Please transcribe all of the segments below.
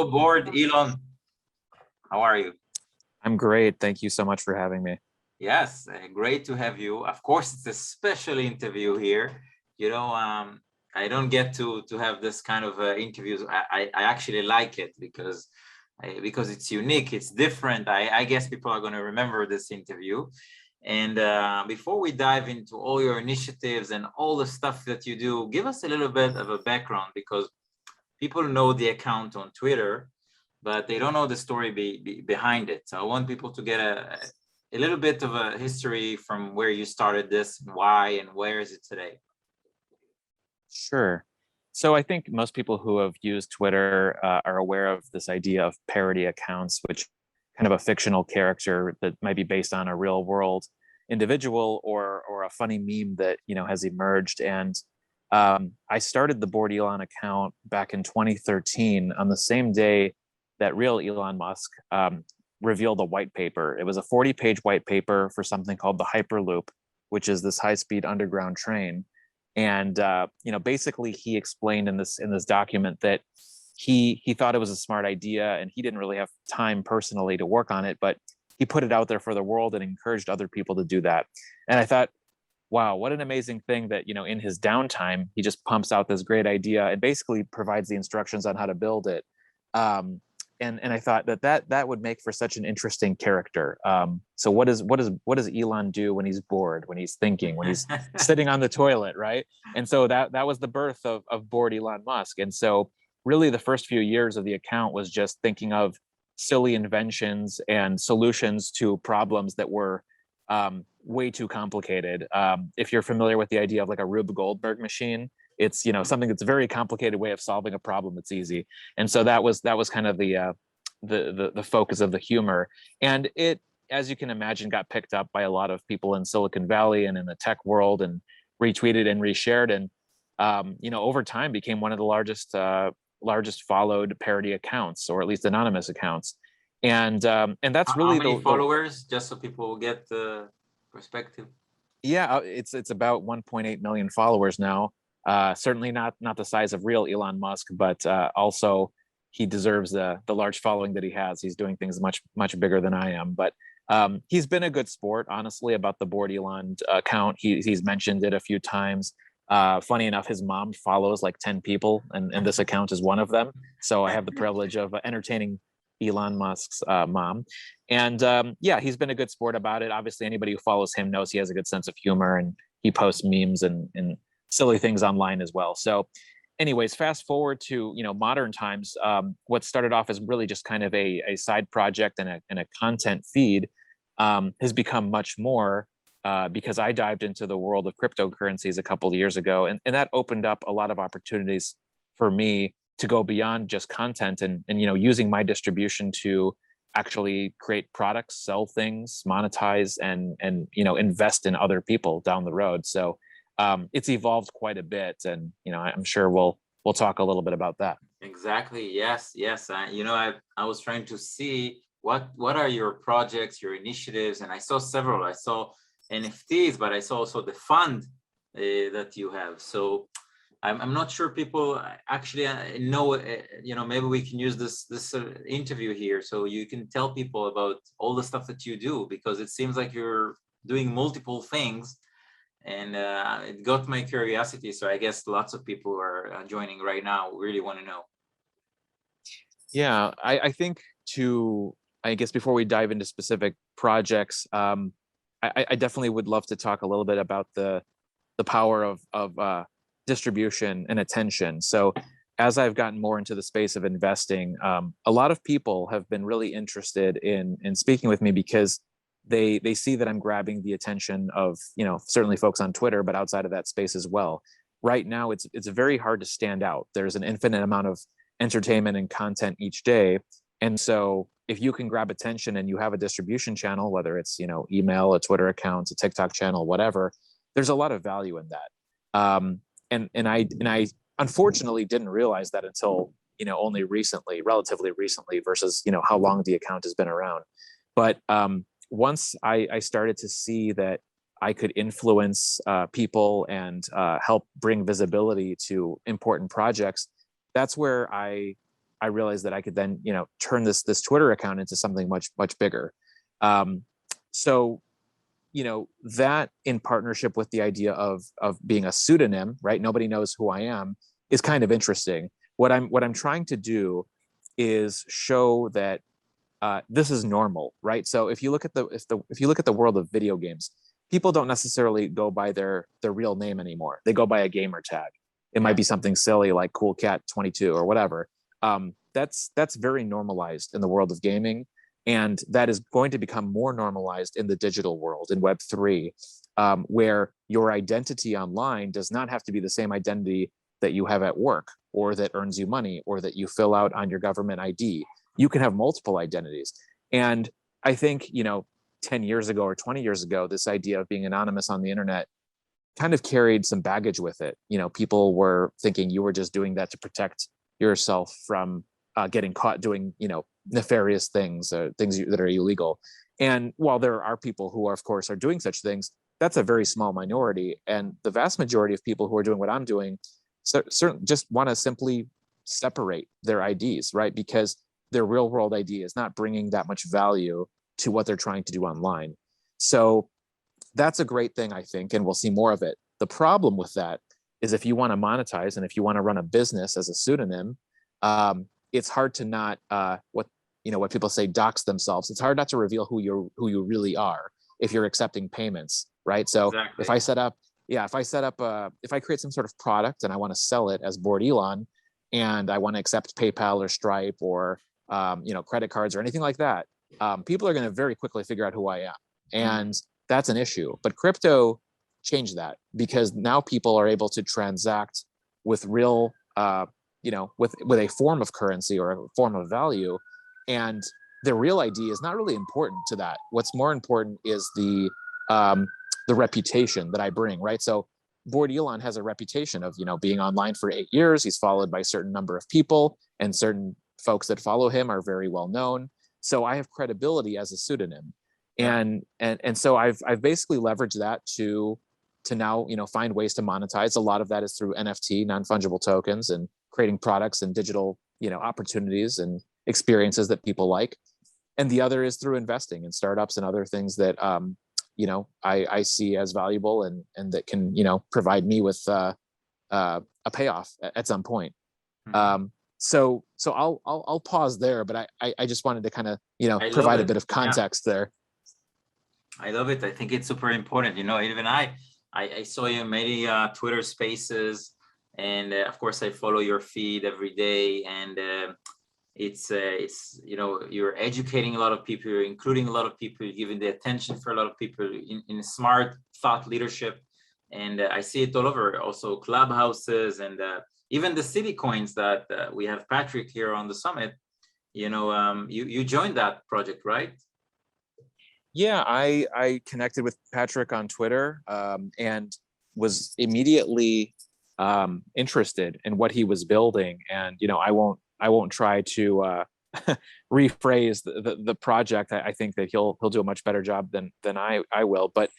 aboard, Elon. How are you? I'm great. Thank you so much for having me. Yes, great to have you. Of course, it's a special interview here. You know, I don't get to have this kind of interviews. I actually like it because it's unique, it's different. I guess people are going to remember this interview. And before we dive into all your initiatives and all the stuff that you do, give us a little bit of a background because people know the account on Twitter, but they don't know the story behind it. So I want people to get a little bit of a history from where you started this, why, and where is it today? Sure. So I think most people who have used Twitter are aware of this idea of parody accounts, which kind of a fictional character that might be based on a real world individual or a funny meme that has emerged. And I started the Bored Elon account back in 2013 on the same day that real Elon Musk revealed a white paper. It was a 40-page white paper for something called the Hyperloop, which is this high-speed underground train. And basically, he explained in this document that he thought it was a smart idea, and he didn't really have time personally to work on it, but he put it out there for the world and encouraged other people to do that. And I thought, wow, what an amazing thing that in his downtime he just pumps out this great idea and basically provides the instructions on how to build it. And I thought that would make for such an interesting character. So what does Elon do when he's bored, when he's thinking, when he's sitting on the toilet, right? And so that was the birth of Bored Elon Musk. And so really the first few years of the account was just thinking of silly inventions and solutions to problems that were way too complicated. If you're familiar with the idea of like a Rube Goldberg machine, it's something that's a very complicated way of solving a problem that's easy. And so that was kind of the focus of the humor. And it, as you can imagine, got picked up by a lot of people in Silicon Valley and in the tech world, and retweeted and reshared, and over time became one of the largest followed parody accounts, or at least anonymous accounts. And that's really how many followers, just so people will get the perspective. Yeah, it's about 1.8 million followers now. Certainly not the size of real Elon Musk, but also he deserves the large following that he has. He's doing things much bigger than I am. But he's been a good sport, honestly, about the Bored Elon account. He's mentioned it a few times. Funny enough, his mom follows like 10 people, and this account is one of them. So I have the privilege of entertaining Elon Musk's mom. And yeah, he's been a good sport about it. Obviously, anybody who follows him knows he has a good sense of humor, and he posts memes and silly things online as well. So anyways, fast forward to modern times. What started off as really just kind of a side project and a content feed has become much more because I dived into the world of cryptocurrencies a couple of years ago, and that opened up a lot of opportunities for me to go beyond just content and using my distribution to actually create products, sell things, monetize, and invest in other people down the road. So it's evolved quite a bit, and I'm sure we'll talk a little bit about that. Exactly. Yes. I was trying to see what are your projects, your initiatives, and I saw several. I saw NFTs, but I saw also the fund that you have. So I'm not sure people actually know. Maybe we can use this interview here so you can tell people about all the stuff that you do, because it seems like you're doing multiple things, and it got my curiosity. So I guess lots of people who are joining right now really want to know. Yeah, I think I guess before we dive into specific projects, I definitely would love to talk a little bit about the power of distribution and attention. So as I've gotten more into the space of investing, a lot of people have been really interested in speaking with me because they see that I'm grabbing the attention of certainly folks on Twitter, but outside of that space as well. Right now, it's very hard to stand out. There's an infinite amount of entertainment and content each day, and so if you can grab attention and you have a distribution channel, whether it's email, a Twitter account, a TikTok channel, whatever, there's a lot of value in that. And I unfortunately didn't realize that until only recently, relatively recently, versus how long the account has been around. But once I started to see that I could influence people and help bring visibility to important projects, that's where I I realized that I could then, turn this Twitter account into something much bigger. So, that in partnership with the idea of being a pseudonym, right? Nobody knows who I am, is kind of interesting. What I'm trying to do is show that this is normal, right? So if you look at the world of video games, people don't necessarily go by their real name anymore. They go by a gamer tag. It might be something silly like Cool Cat 22 or whatever. That's very normalized in the world of gaming, and that is going to become more normalized in the digital world in Web3, where your identity online does not have to be the same identity that you have at work, or that earns you money, or that you fill out on your government ID. You can have multiple identities. And I think, 10 years ago or 20 years ago, this idea of being anonymous on the internet kind of carried some baggage with it. People were thinking you were just doing that to protect yourself from getting caught doing, nefarious things, things that are illegal. And while there are people who are, of course, are doing such things, that's a very small minority. And the vast majority of people who are doing what I'm doing certainly just want to simply separate their IDs, right? Because their real world ID is not bringing that much value to what they're trying to do online. So that's a great thing, I think, and we'll see more of it. The problem with that is if you want to monetize and if you want to run a business as a pseudonym, it's hard to not what people say, dox themselves. It's hard not to reveal who you really are if you're accepting payments, right? So Exactly. if I create some sort of product and I want to sell it as Bored Elon, and I want to accept PayPal or Stripe or credit cards or anything like that, people are going to very quickly figure out who I am, and that's an issue. But crypto changed that, because now people are able to transact with real, with a form of currency or a form of value, and their real ID is not really important to that. What's more important is the reputation that I bring, right? So Bored Elon has a reputation of, being online for 8 years. He's followed by a certain number of people, and certain folks that follow him are very well known. So I have credibility as a pseudonym. And so I've basically leveraged that to now, find ways to monetize. A lot of that is through NFT, non-fungible tokens, and creating products and digital, opportunities and experiences that people like. And the other is through investing in startups and other things that, I see as valuable and that can, provide me with a payoff at some point. So I'll pause there, but I just wanted to kind of, provide a bit of context there. I love it. I think it's super important. Even I saw you in many Twitter spaces, and of course I follow your feed every day, and it's you're educating a lot of people, you're including a lot of people, you're giving the attention for a lot of people in smart thought leadership, and I see it all over. Also clubhouses, and even the city coins that we have Patrick here on the summit. You joined that project, right? Yeah, I connected with Patrick on Twitter, and was immediately interested in what he was building. And I won't try to rephrase the project. I think that he'll do a much better job than I will. But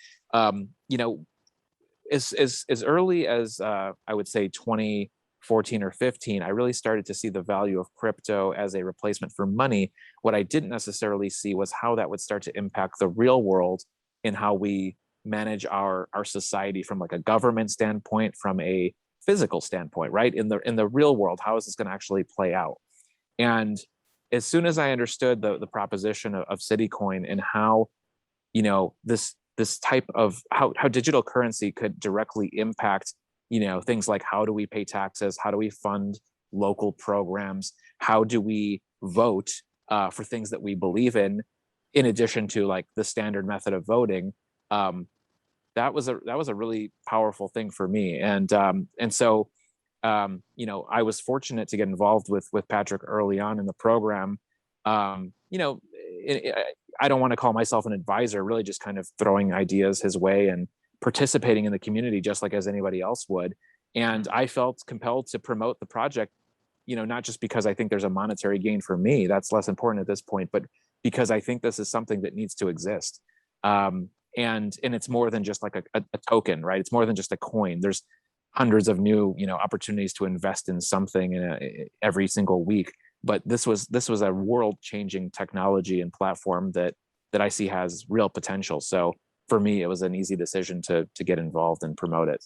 as early as I would say 2014 or 15, I really started to see the value of crypto as a replacement for money. What I didn't necessarily see was how that would start to impact the real world in how we manage our society from like a government standpoint, from a physical standpoint, right? In the real world, how is this going to actually play out? And as soon as I understood the proposition of Citicoin and how, this type of how digital currency could directly impact, things like how do we pay taxes, how do we fund local programs, how do we vote for things that we believe in addition to like the standard method of voting, that was a really powerful thing for me. And so I was fortunate to get involved with Patrick early on in the program. I don't want to call myself an advisor, really just kind of throwing ideas his way and participating in the community just like as anybody else would. And I felt compelled to promote the project, not just because I think there's a monetary gain for me, that's less important at this point, but because I think this is something that needs to exist. And it's more than just like a token, right? It's more than just a coin. There's hundreds of new, opportunities to invest in something every single week But this was a world-changing technology and platform that I see has real potential. So for me, it was an easy decision to get involved and promote it.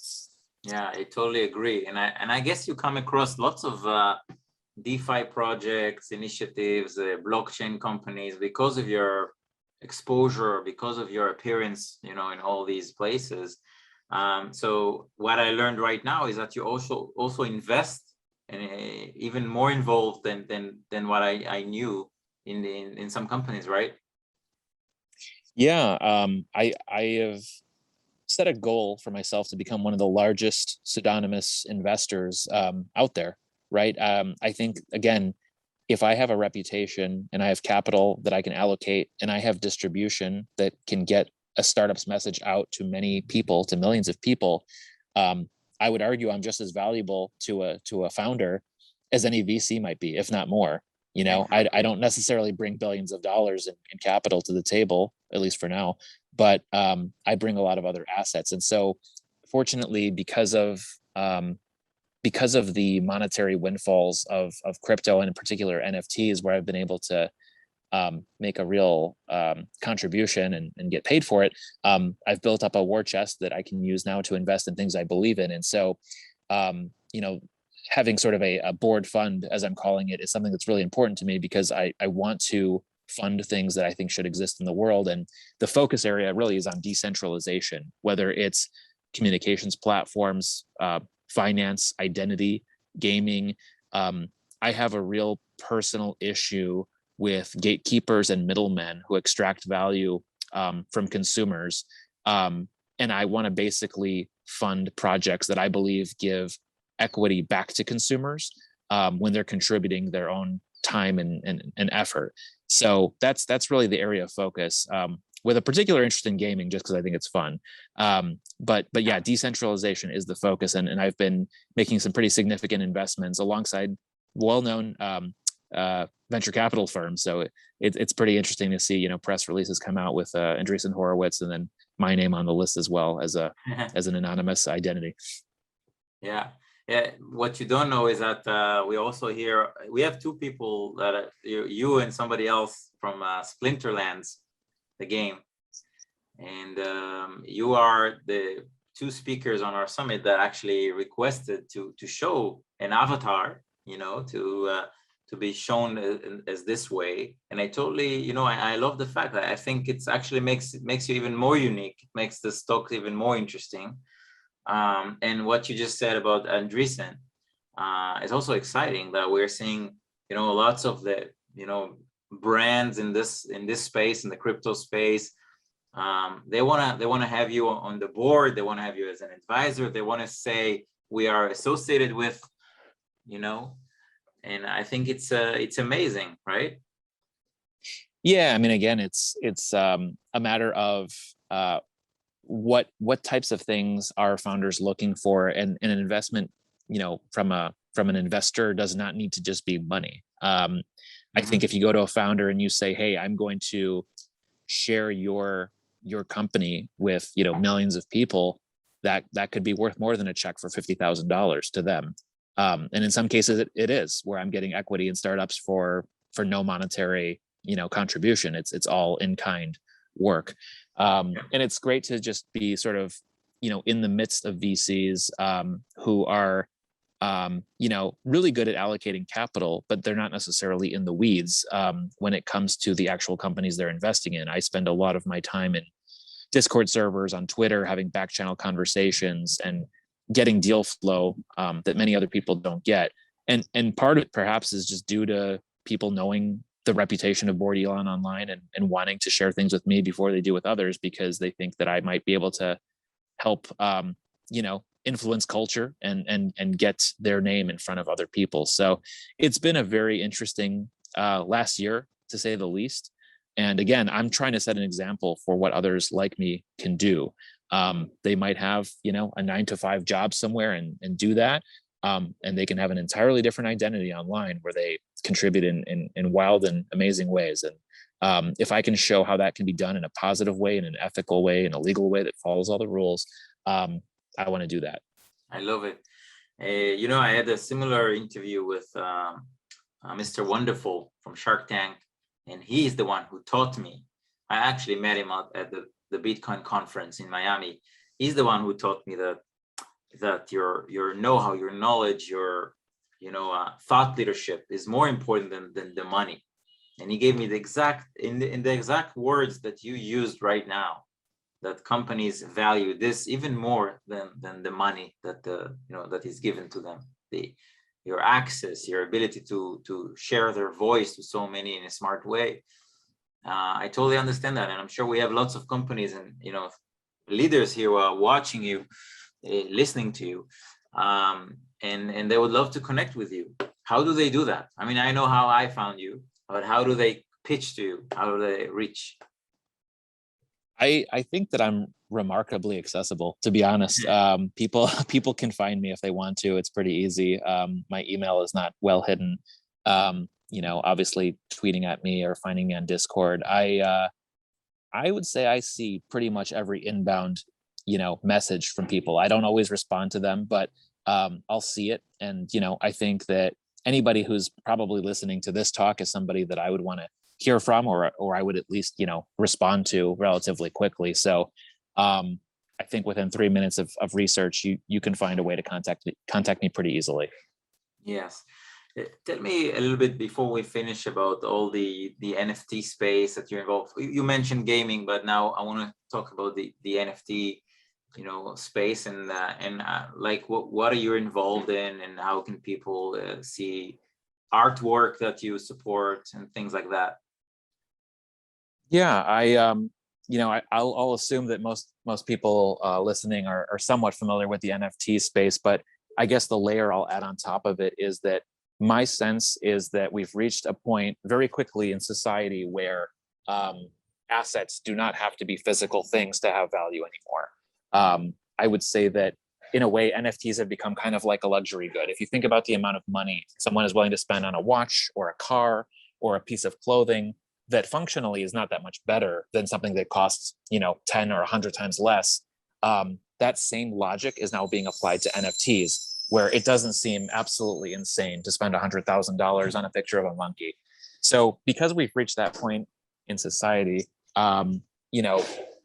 Yeah, I totally agree. And I guess you come across lots of DeFi projects, initiatives, blockchain companies because of your exposure, because of your appearance, in all these places. So what I learned right now is that you also invest and even more involved than what I knew in some companies, right? Yeah, I have set a goal for myself to become one of the largest pseudonymous investors out there, right? I think, again, if I have a reputation and I have capital that I can allocate and I have distribution that can get a startup's message out to many people, to millions of people, I would argue I'm just as valuable to a founder as any VC might be, if not more. I don't necessarily bring billions of dollars in capital to the table, at least for now, but I bring a lot of other assets. And so fortunately, because of the monetary windfalls of crypto and in particular NFTs, where I've been able to make a real contribution and get paid for it, I've built up a war chest that I can use now to invest in things I believe in. And so, having sort of a board fund, as I'm calling it, is something that's really important to me because I want to fund things that I think should exist in the world. And the focus area really is on decentralization, whether it's communications platforms, finance, identity, gaming. I have a real personal issue with gatekeepers and middlemen who extract value from consumers. And I want to basically fund projects that I believe give equity back to consumers when they're contributing their own time and effort. So that's really the area of focus, with a particular interest in gaming, just because I think it's fun. But yeah, decentralization is the focus, and I've been making some pretty significant investments alongside well-known venture capital firms. So it's pretty interesting to see, press releases come out with Andreessen Horowitz and then my name on the list as well as an anonymous identity. Yeah. Yeah, what you don't know is that we have two people that you and somebody else from Splinterlands, the game, and you are the two speakers on our summit that actually requested to show an avatar, to be shown as this way. And I totally, I love the fact that I think it's actually makes you even more unique. It makes the stock even more interesting. And what you just said about Andreessen is also exciting, that we're seeing, lots of the, brands in this space, in the crypto space. They wanna have you on the board. They want to have you as an advisor. They want to say we are associated with, and I think it's amazing, right? Yeah, I mean, again, it's a matter of what types of things are founders looking for, and an investment, from an investor does not need to just be money. I think if you go to a founder and you say, hey, I'm going to share your company with millions of people, that could be worth more than a check for $50,000 to them. And in some cases it is, where I'm getting equity in startups for no monetary contribution. It's all in kind work. And it's great to just be sort of in the midst of VCs who are really good at allocating capital, but they're not necessarily in the weeds when it comes to the actual companies they're investing in. I spend a lot of my time in Discord servers, on Twitter, having back channel conversations and getting deal flow that many other people don't get. And part of it perhaps is just due to people knowing the reputation of Board Elon online and wanting to share things with me before they do with others, because they think that I might be able to help, influence culture and get their name in front of other people. So it's been a very interesting last year, to say the least. And again, I'm trying to set an example for what others like me can do. They might have, a 9-to-5 job somewhere and do that. And they can have an entirely different identity online where they contribute in wild and amazing ways. And if I can show how that can be done in a positive way, in an ethical way, in a legal way that follows all the rules, I want to do that. I love it. I had a similar interview with Mr. Wonderful from Shark Tank, and he's the one who taught me. I actually met him out at the Bitcoin conference in Miami. He's the one who taught me that your know-how, your knowledge, your thought leadership is more important than the money. And he gave me the exact in the exact words that you used right now, that companies value this even more than the money that that is given to them. Your access, your ability to share their voice to so many in a smart way. I totally understand that, and I'm sure we have lots of companies and leaders here who are watching you, listening to you, and they would love to connect with you. How do they do that? I mean, I know how I found you, but how do they pitch to you? How do they reach? I think that I'm remarkably accessible, to be honest. People can find me if they want to. It's pretty easy. My email is not well hidden. Obviously tweeting at me or finding me on Discord. I would say I see pretty much every inbound, message from people. I don't always respond to them, but I'll see it. And, I think that anybody who's probably listening to this talk is somebody that I would want to hear from, or I would at least, respond to relatively quickly. So I think within 3 minutes of research, you can find a way to contact me pretty easily. Yes. Tell me a little bit before we finish about all the NFT space that you're involved. You mentioned gaming, but now I want to talk about the NFT, space and like what are you involved in, and how can people see artwork that you support and things like that? Yeah, I'll assume that most people listening are somewhat familiar with the NFT space, but I guess the layer I'll add on top of it is that my sense is that we've reached a point very quickly in society where assets do not have to be physical things to have value anymore. I would say that in a way, NFTs have become kind of like a luxury good. If you think about the amount of money someone is willing to spend on a watch or a car or a piece of clothing, that functionally is not that much better than something that costs 10 or 100 times less. That same logic is now being applied to NFTs, where it doesn't seem absolutely insane to spend $100,000 on a picture of a monkey. So because we've reached that point in society, the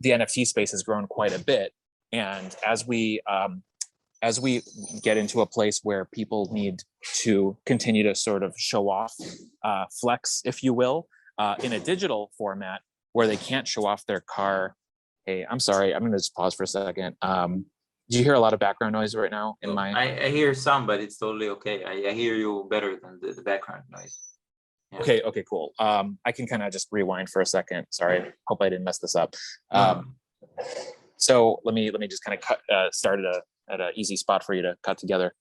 NFT space has grown quite a bit. And as we get into a place where people need to continue to sort of show off, flex, if you will, in a digital format where they can't show off their car. Hey, I'm sorry, I'm going to just pause for a second. Do you hear a lot of background noise right now in my? I hear some, but it's totally okay. I hear you better than the background noise. Yeah. Okay, cool. I can kind of just rewind for a second. Sorry, hope I didn't mess this up. So let me just kind of start at an easy spot for you to cut together.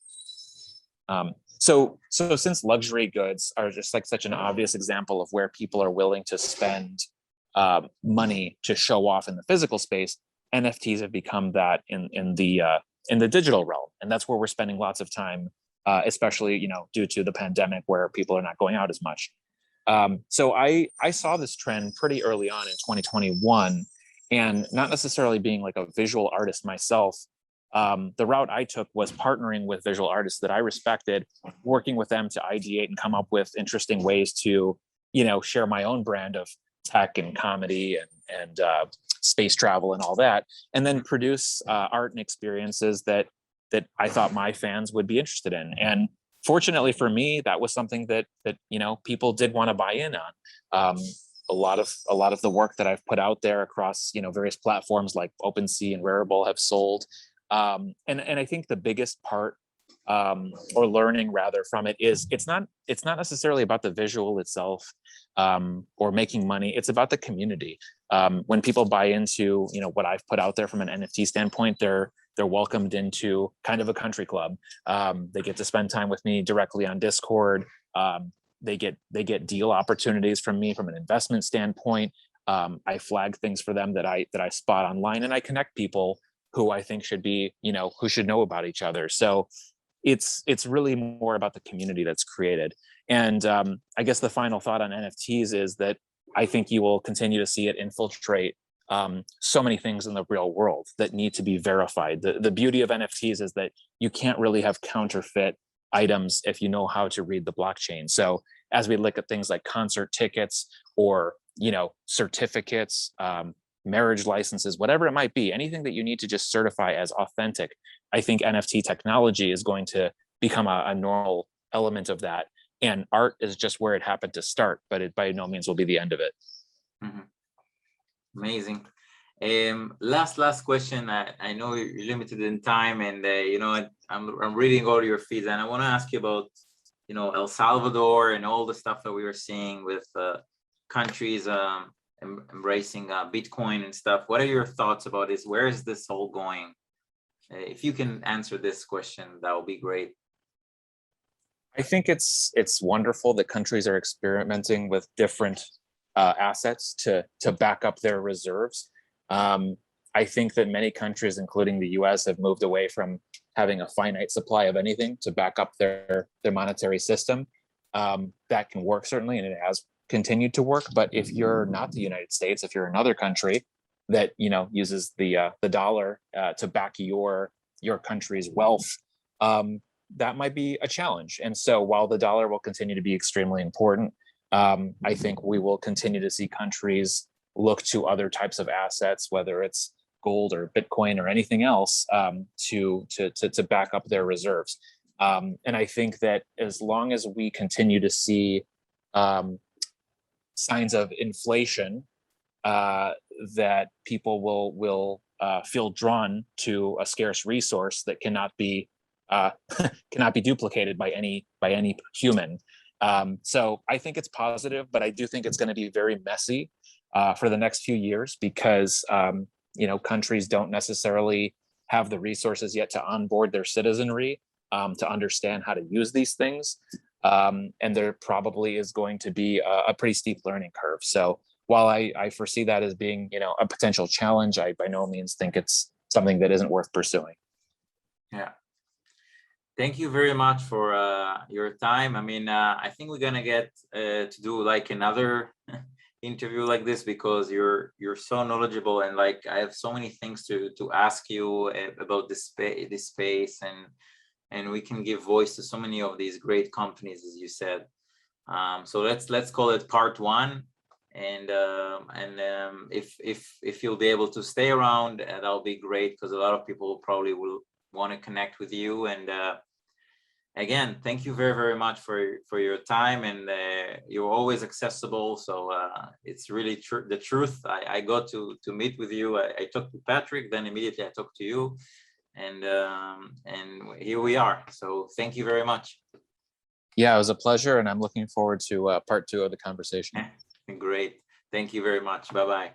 So since luxury goods are just like such an obvious example of where people are willing to spend money to show off in the physical space, NFTs have become that in the digital realm, and that's where we're spending lots of time, especially due to the pandemic, where people are not going out as much. So I saw this trend pretty early on in 2021, and not necessarily being like a visual artist myself. The route I took was partnering with visual artists that I respected, working with them to ideate and come up with interesting ways to, share my own brand of tech and comedy and space travel and all that, and then produce art and experiences that I thought my fans would be interested in. And fortunately for me, that was something that people did want to buy in on. A lot of the work that I've put out there across various platforms like OpenSea and Rarible have sold. And I think the biggest part, or learning rather from it, is it's not necessarily about the visual itself, or making money. It's about the community. When people buy into what I've put out there from an NFT standpoint, they're welcomed into kind of a country club. They get to spend time with me directly on Discord. They get deal opportunities from me from an investment standpoint. I flag things for them that I spot online, and I connect people who I think should be, who should know about each other. So it's really more about the community that's created. And I guess the final thought on NFTs is that I think you will continue to see it infiltrate so many things in the real world that need to be verified. The beauty of NFTs is that you can't really have counterfeit items if you know how to read the blockchain. So as we look at things like concert tickets or, certificates, marriage licenses, whatever it might be, anything that you need to just certify as authentic, I think NFT technology is going to become a normal element of that. And art is just where it happened to start, but it by no means will be the end of it. Mm-hmm. Amazing. Last question. I know you're limited in time, and I'm reading all your feeds, and I want to ask you about El Salvador and all the stuff that we were seeing with countries embracing Bitcoin and stuff. What are your thoughts about this? Where is this all going? If you can answer this question, that would be great. I think it's wonderful that countries are experimenting with different assets to back up their reserves. I think that many countries, including the US, have moved away from having a finite supply of anything to back up their monetary system. That can work, certainly, and it has continued to work. But if you're not the United States, if you're another country that uses the dollar to back your country's wealth, that might be a challenge. And so while the dollar will continue to be extremely important, I think we will continue to see countries look to other types of assets, whether it's gold or Bitcoin or anything else, to back up their reserves. And I think that as long as we continue to see signs of inflation, that people will feel drawn to a scarce resource that cannot be duplicated by any human. So I think it's positive, but I do think it's going to be very messy for the next few years because countries don't necessarily have the resources yet to onboard their citizenry to understand how to use these things. And there probably is going to be a pretty steep learning curve. So while I foresee that as being, a potential challenge, I by no means think it's something that isn't worth pursuing. Yeah. Thank you very much for your time. I mean, I think we're gonna get to do like another interview like this because you're so knowledgeable, and like I have so many things to ask you about this space, and we can give voice to so many of these great companies, as you said. So let's call it part one, and if you'll be able to stay around, that'll be great because a lot of people probably will want to connect with you. And again, thank you very, very much for your time, and you're always accessible. So it's really the truth. I got to meet with you. I talked to Patrick, then immediately I talked to you, and here we are. So thank you very much. Yeah, it was a pleasure, and I'm looking forward to part two of the conversation. Great. Thank you very much. Bye-bye.